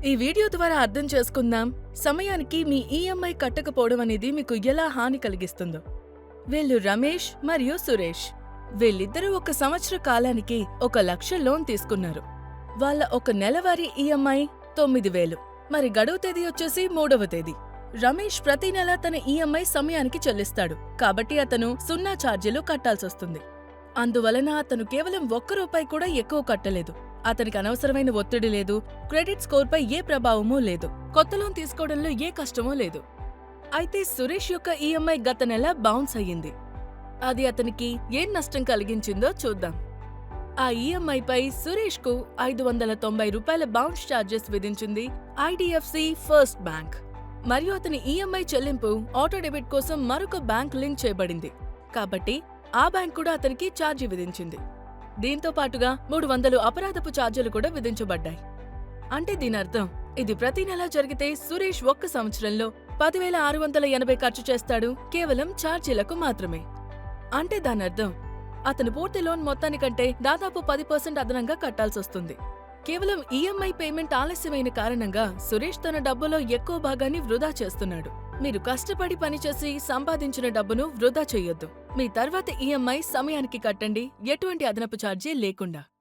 ఈ వీడియో ద్వారా అర్థం చేసుకుందాం సమయానికి మీ ఈఎంఐ కట్టకపోవడం అనేది మీకు ఎలా హాని కలిగిస్తుందో. వీళ్ళు రమేష్ మరియు సురేష్. వీళ్ళిద్దరూ 1 సంవత్సర కాలానికి 1,00,000 లోన్ తీసుకున్నారు. వాళ్ళ ఒక నెలవారీ ఈఎంఐ 9,000. మరి గడువు తేదీ వచ్చేసి 3వ తేదీ. రమేష్ ప్రతి నెల తన ఈఎంఐ సమయానికి చెల్లిస్తాడు, కాబట్టి అతను 0 ఛార్జీలు కట్టాల్సొస్తుంది. అందువలన అతను కేవలం ₹1 కూడా ఎక్కువ కట్టలేదు. అతనికి అనవసరమైన ఒత్తిడి లేదు, క్రెడిట్ స్కోర్పై ఏ ప్రభావమూ లేదు, కొత్త లోన్ తీసుకోవడంలో ఏ కష్టమూ లేదు. అయితే సురేష్ యొక్క ఈఎంఐ గత నెల బౌన్స్ అయ్యింది. అది అతనికి ఏం నష్టం కలిగించిందో చూద్దాం. ఆ ఈఎంఐపై సురేష్కు ₹590 బౌన్స్ ఛార్జెస్ విధించింది ఐడిఎఫ్సి ఫస్ట్ బ్యాంక్. మరియు అతని ఈఎంఐ చెల్లింపు ఆటో డెబిట్ కోసం మరొక బ్యాంక్ లింక్ చేయబడింది, కాబట్టి ఆ బ్యాంక్ కూడా అతనికి ఛార్జీ విధించింది. దీంతో పాటుగా 300 అపరాధపు ఛార్జీలు కూడా విధించబడ్డాయి. అంటే దీనర్థం ఇది ప్రతి నెలా జరిగితే సురేష్ 1 సంవత్సరంలో 10,680 ఖర్చు చేస్తాడు, కేవలం ఛార్జీలకు మాత్రమే. అంటే దానర్థం అతను పూర్తి లోన్ మొత్తానికంటే దాదాపు 10% అదనంగా కట్టాల్సొస్తుంది. కేవలం ఈఎంఐ పేమెంట్ ఆలస్యమైన కారణంగా సురేష్ తన డబ్బులో ఎక్కువ భాగాన్ని వృధా చేస్తున్నాడు. మీరు కష్టపడి పనిచేసి సంపాదించిన డబ్బును వృధా చెయ్యొద్దు. మీ తర్వాత ఈఎంఐ సమయానికి కట్టండి, ఎటువంటి అదనపు ఛార్జీ లేకుండా.